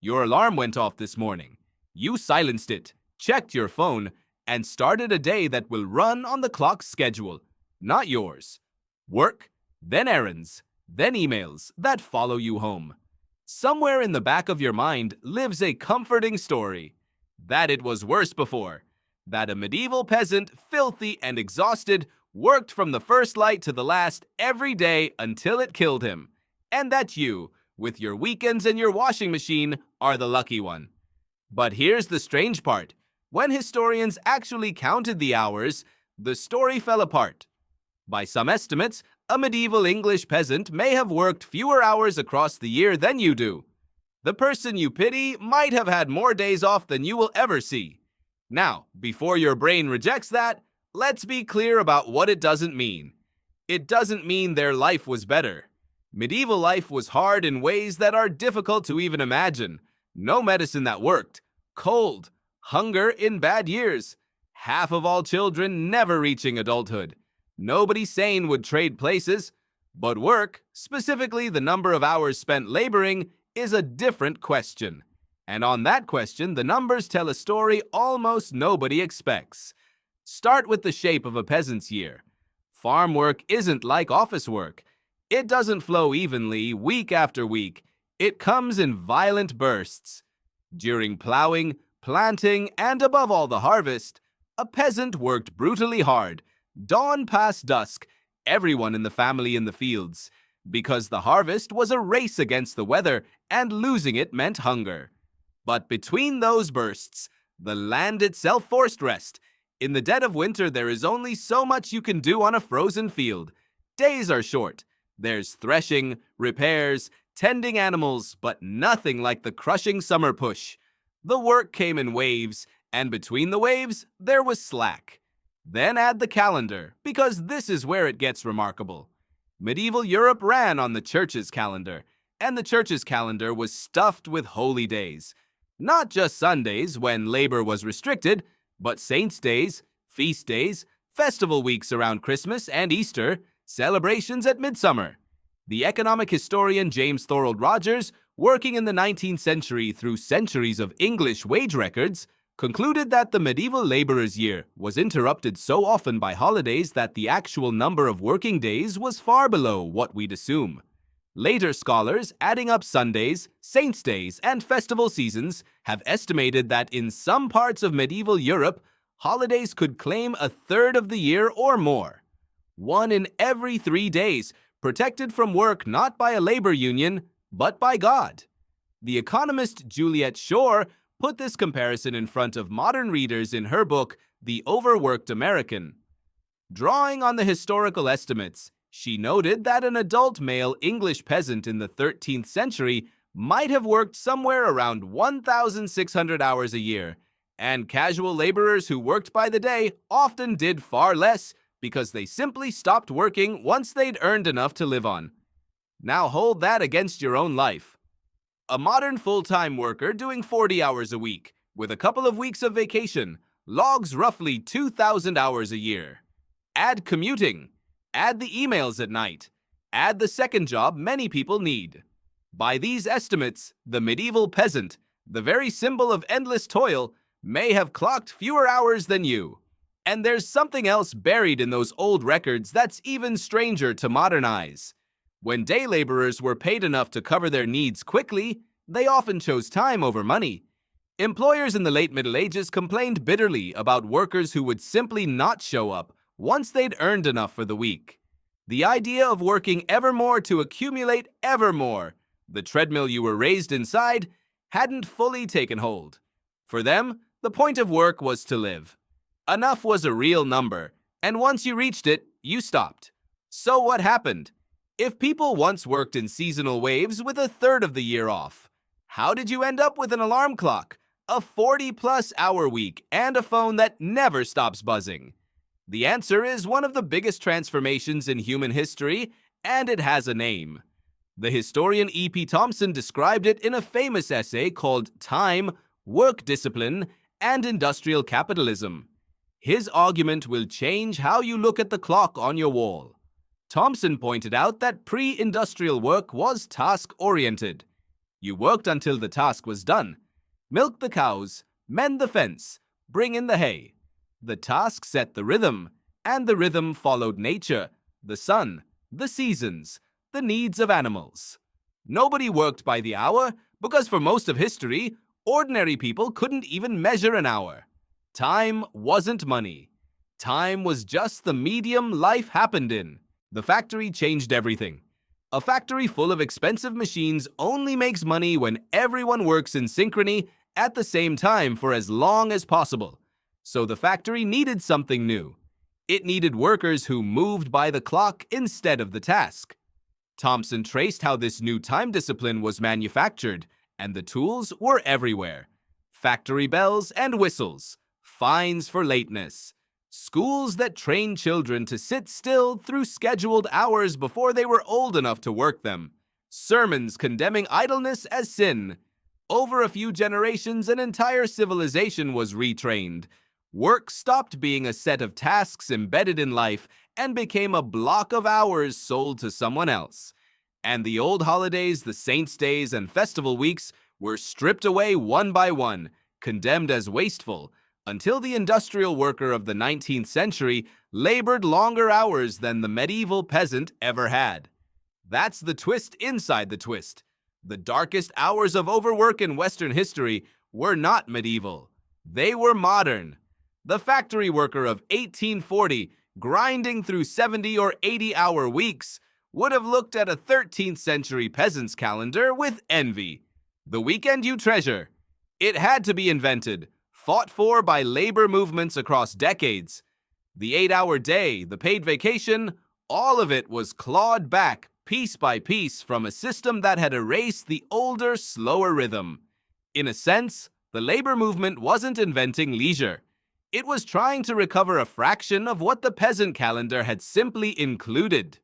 Your alarm went off this morning. You silenced it, checked your phone, and started a day that will run on the clock's schedule, not yours. Work, then errands, then emails that follow you home. Somewhere in the back of your mind lives a comforting story that it was worse before, that a medieval peasant, filthy and exhausted, worked from the first light to the last every day until it killed him, and that you, with your weekends and your washing machine, are the lucky one. But here's the strange part. When historians actually counted the hours, the story fell apart. By some estimates, a medieval English peasant may have worked fewer hours across the year than you do. The person you pity might have had more days off than you will ever see. Now, before your brain rejects that, let's be clear about what it doesn't mean. It doesn't mean their life was better. Medieval life was hard in ways that are difficult to even imagine. No medicine that worked. Cold. Hunger in bad years. Half of all children never reaching adulthood. Nobody sane would trade places. But work, specifically the number of hours spent laboring, is a different question. And on that question, the numbers tell a story almost nobody expects. Start with the shape of a peasant's year. Farm work isn't like office work. It doesn't flow evenly week after week. It comes in violent bursts. During plowing, planting, and above all the harvest, a peasant worked brutally hard, dawn past dusk, everyone in the family in the fields, because the harvest was a race against the weather, and losing it meant hunger. But between those bursts, the land itself forced rest. In the dead of winter, there is only so much you can do on a frozen field. Days are short. There's threshing, repairs, tending animals, but nothing like the crushing summer push. The work came in waves, and between the waves, there was slack. Then add the calendar, because this is where it gets remarkable. Medieval Europe ran on the church's calendar, and the church's calendar was stuffed with holy days. Not just Sundays, when labor was restricted, but saints' days, feast days, festival weeks around Christmas and Easter, celebrations at midsummer. The economic historian James Thorold Rogers, working in the 19th century through centuries of English wage records, concluded that the medieval laborer's year was interrupted so often by holidays that the actual number of working days was far below what we'd assume. Later scholars, adding up Sundays, saints' days, and festival seasons, have estimated that in some parts of medieval Europe, holidays could claim a third of the year or more. 1 in every 3 days, protected from work not by a labor union, but by God. The economist Juliet Schor put this comparison in front of modern readers in her book, The Overworked American. Drawing on the historical estimates, she noted that an adult male English peasant in the 13th century might have worked somewhere around 1,600 hours a year, and casual laborers who worked by the day often did far less because they simply stopped working once they'd earned enough to live on. Now hold that against your own life. A modern full-time worker doing 40 hours a week, with a couple of weeks of vacation, logs roughly 2,000 hours a year. Add commuting. Add the emails at night. Add the second job many people need. By these estimates, the medieval peasant, the very symbol of endless toil, may have clocked fewer hours than you. And there's something else buried in those old records that's even stranger to modern eyes. When day laborers were paid enough to cover their needs quickly, they often chose time over money. Employers in the late Middle Ages complained bitterly about workers who would simply not show up once they'd earned enough for the week. The idea of working ever more to accumulate ever more, the treadmill you were raised inside, hadn't fully taken hold. For them, the point of work was to live. Enough was a real number, and once you reached it, you stopped. So what happened? If people once worked in seasonal waves with a third of the year off, how did you end up with an alarm clock, a 40-plus hour week, and a phone that never stops buzzing? The answer is one of the biggest transformations in human history, and it has a name. The historian E.P. Thompson described it in a famous essay called Time, Work Discipline, and Industrial Capitalism. His argument will change how you look at the clock on your wall. Thompson pointed out that pre-industrial work was task-oriented. You worked until the task was done. Milk the cows, mend the fence, bring in the hay. The task set the rhythm, and the rhythm followed nature, the sun, the seasons, the needs of animals. Nobody worked by the hour because for most of history, ordinary people couldn't even measure an hour. Time wasn't money. Time was just the medium life happened in. The factory changed everything. A factory full of expensive machines only makes money when everyone works in synchrony at the same time for as long as possible. So the factory needed something new. It needed workers who moved by the clock instead of the task. Thomson traced how this new time discipline was manufactured, and the tools were everywhere. Factory bells and whistles, fines for lateness, schools that trained children to sit still through scheduled hours before they were old enough to work them, sermons condemning idleness as sin. Over a few generations, an entire civilization was retrained. Work stopped being a set of tasks embedded in life and became a block of hours sold to someone else. And the old holidays, the saints' days, and festival weeks were stripped away one by one, condemned as wasteful, until the industrial worker of the 19th century labored longer hours than the medieval peasant ever had. That's the twist inside the twist. The darkest hours of overwork in Western history were not medieval. They were modern. The factory worker of 1840, grinding through 70 or 80-hour weeks, would have looked at a 13th century peasant's calendar with envy. The weekend you treasure. It had to be invented, fought for by labor movements across decades. The 8-hour day, the paid vacation, all of it was clawed back piece by piece from a system that had erased the older, slower rhythm. In a sense, the labor movement wasn't inventing leisure. It was trying to recover a fraction of what the peasant calendar had simply included.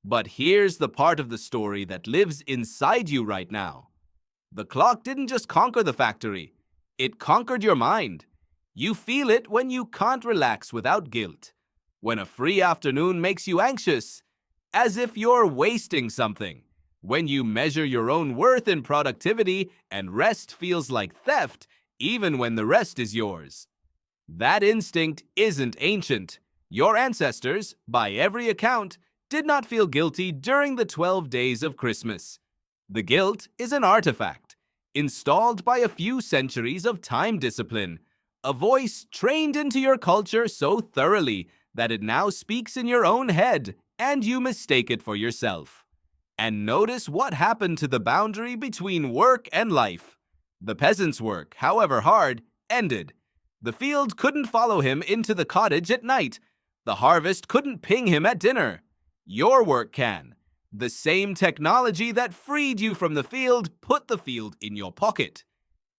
But here's the part of the story that lives inside you right now. The clock didn't just conquer the factory. It conquered your mind. You feel it when you can't relax without guilt. When a free afternoon makes you anxious, as if you're wasting something. When you measure your own worth in productivity and rest feels like theft, even when the rest is yours. That instinct isn't ancient. Your ancestors, by every account, did not feel guilty during the 12 days of Christmas. The guilt is an artifact, installed by a few centuries of time discipline, a voice trained into your culture so thoroughly that it now speaks in your own head and you mistake it for yourself. And notice what happened to the boundary between work and life. The peasant's work, however hard, ended. The field couldn't follow him into the cottage at night. The harvest couldn't ping him at dinner. Your work can. The same technology that freed you from the field put the field in your pocket.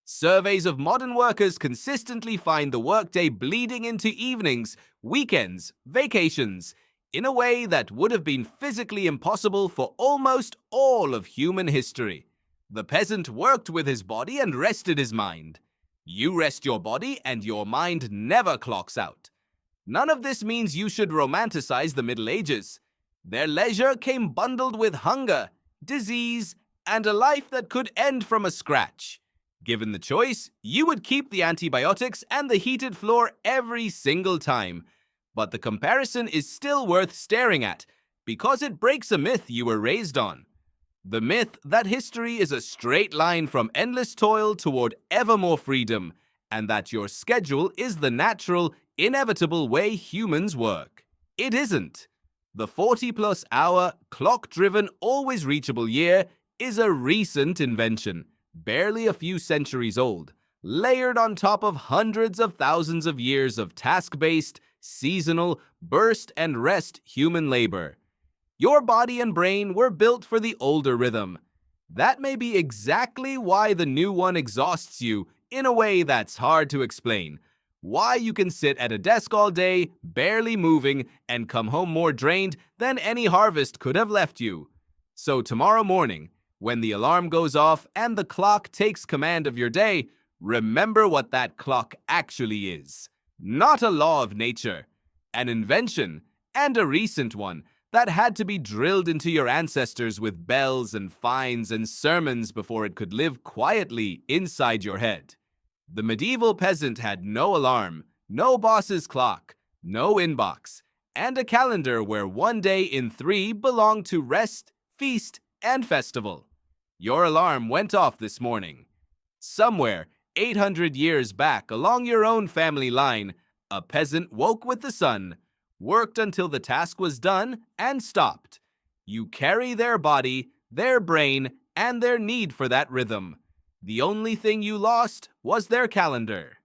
Surveys of modern workers consistently find the workday bleeding into evenings, weekends, vacations, in a way that would have been physically impossible for almost all of human history. The peasant worked with his body and rested his mind. You rest your body and your mind never clocks out. None of this means you should romanticize the Middle Ages. Their leisure came bundled with hunger, disease, and a life that could end from a scratch. Given the choice, you would keep the antibiotics and the heated floor every single time. But the comparison is still worth staring at because it breaks a myth you were raised on. The myth that history is a straight line from endless toil toward ever more freedom, and that your schedule is the natural, inevitable way humans work. It isn't. The 40-plus hour, clock-driven, always-reachable year is a recent invention, barely a few centuries old, layered on top of hundreds of thousands of years of task-based, seasonal, burst and rest human labor. Your body and brain were built for the older rhythm. That may be exactly why the new one exhausts you in a way that's hard to explain. Why you can sit at a desk all day, barely moving, and come home more drained than any harvest could have left you. So tomorrow morning, when the alarm goes off and the clock takes command of your day, remember what that clock actually is. Not a law of nature, an invention, and a recent one that had to be drilled into your ancestors with bells and fines and sermons before it could live quietly inside your head. The medieval peasant had no alarm, no boss's clock, no inbox, and a calendar where one day in 3 belonged to rest, feast, and festival. Your alarm went off this morning. Somewhere, 800 years back along your own family line, a peasant woke with the sun, worked until the task was done, and stopped. You carry their body, their brain, and their need for that rhythm. The only thing you lost was their calendar.